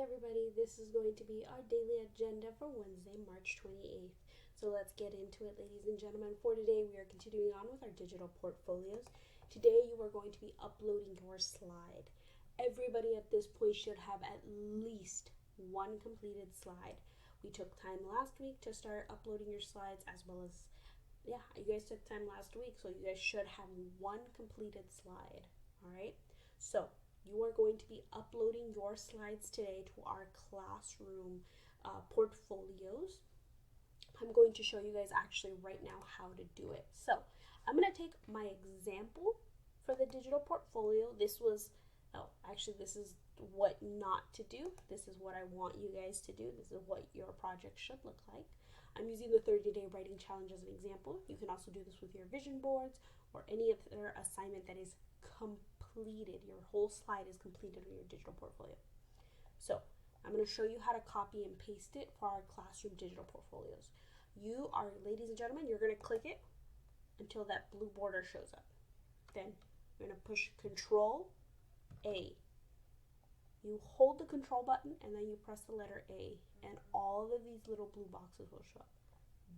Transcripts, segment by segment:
everybody, this is going to be our daily agenda for Wednesday, March 28th. So let's get into it, ladies and gentlemen. For today, we are continuing on with our digital portfolios. Today, you are going to be uploading your slide. Everybody at this point should have at least one completed slide. We took time last week to start uploading your slides, as well as, you guys took time last week, so you guys should have one completed slide. All right, so you are going to be uploading your slides today to our classroom portfolios. I'm going to show you guys actually right now how to do it. So I'm going to take my example for the digital portfolio. This is what not to do. This is what I want you guys to do. This is what your project should look like. I'm using the 30-day writing challenge as an example. You can also do this with your vision boards or any other assignment that is completed. Your whole slide is completed in your digital portfolio. So I'm going to show you how to copy and paste it for our classroom digital portfolios. You are, ladies and gentlemen, you're going to click it until that blue border shows up. Then you're going to push Control A. You hold the control button and then you press the letter A, and all of these little blue boxes will show up.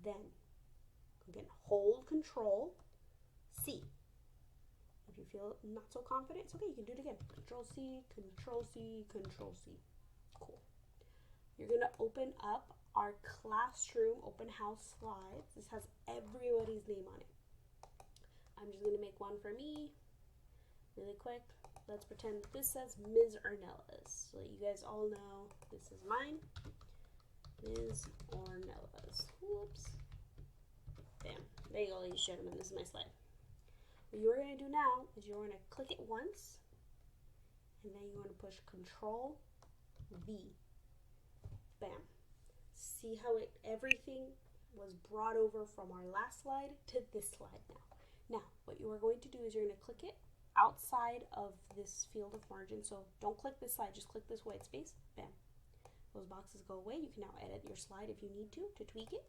Then again, hold Control C. If you feel not so confident, it's okay, you can do it again. Control C, Control C, Control C. Cool. You're going to open up our classroom open house slides. This has everybody's name on it. I'm just going to make one for me really quick. Let's pretend that this says Ms. Ornelas. So you guys all know this is mine. Ms. Ornelas. Whoops. Bam. There you go, ladies and gentlemen. This is my slide. What you're going to do now is you're going to click it once, and then you're going to push Control V. Bam. See how everything was brought over from our last slide to this slide now. Now, what you are going to do is you're going to click it outside of this field of margin. So don't click this slide, just click this white space. Bam. Those boxes go away. You can now edit your slide if you need to tweak it.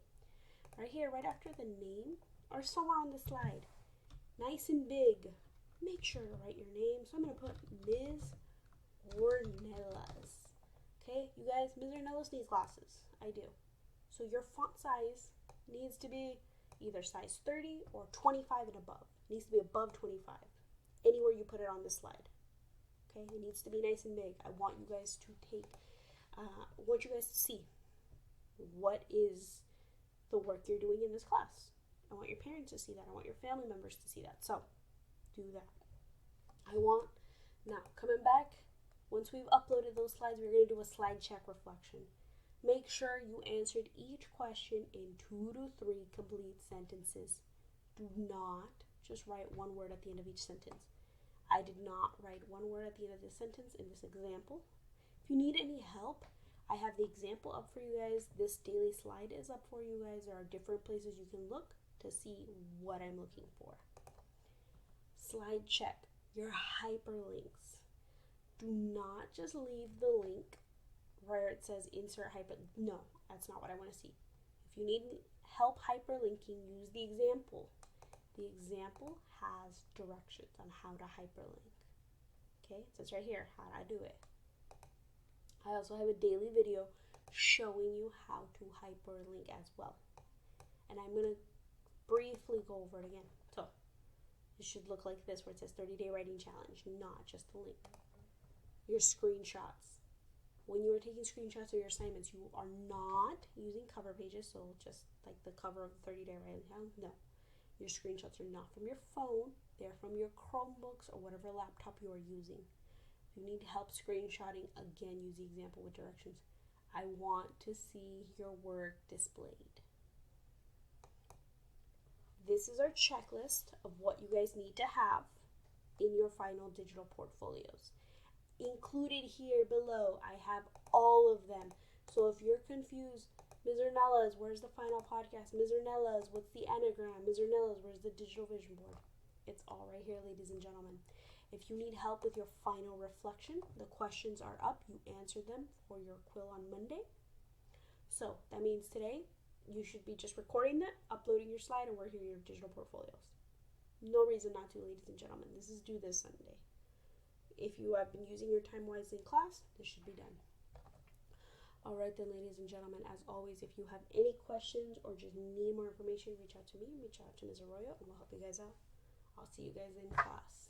Right here, right after the name, or somewhere on the slide, nice and big, make sure to write your name. So I'm going to put Ms. Ornelas. Okay, you guys, Ms. Ornelas needs glasses. I do. So your font size needs to be either size 30 or 25 and above. It needs to be above 25. Anywhere you put it on the slide. Okay, it needs to be nice and big. I want you guys to see what is the work you're doing in this class. I want your parents to see that. I want your family members to see that. So, do that. Now, coming back, once we've uploaded those slides, we're going to do a slide check reflection. Make sure you answered each question in 2 to 3 complete sentences. Do not just write one word at the end of each sentence. I did not write one word at the end of this sentence in this example. If you need any help, I have the example up for you guys. This daily slide is up for you guys. There are different places you can look to see what I'm looking for. Slide check. Your hyperlinks. Do not just leave the link where it says insert hyperlink. No, that's not what I want to see. If you need help hyperlinking, use the example. The example has directions on how to hyperlink. Okay, it says right here how I do it. I also have a daily video showing you how to hyperlink as well. And I'm going to briefly go over it again. So, it should look like this where it says 30-day writing challenge, not just the link. Your screenshots. When you are taking screenshots of your assignments, you are not using cover pages, so just like the cover of the 30-day writing challenge. No. Your screenshots are not from your phone. They're from your Chromebooks or whatever laptop you are using. If you need help screenshotting, again, use the example with directions. I want to see your work displayed. This is our checklist of what you guys need to have in your final digital portfolios. Included here below, I have all of them. So if you're confused, Ms. Ornelas, where's the final podcast? Ms. Ornelas, what's the anagram? Ms. Ornelas, where's the digital vision board? It's all right here, ladies and gentlemen. If you need help with your final reflection, the questions are up. You answered them for your quill on Monday. So that means today, you should be just recording that, uploading your slide, and working your digital portfolios. No reason not to, ladies and gentlemen. This is due this Sunday. If you have been using your time wisely in class, this should be done. All right then, ladies and gentlemen, as always, if you have any questions or just need more information, reach out to me, reach out to Ms. Arroyo, and we'll help you guys out. I'll see you guys in class.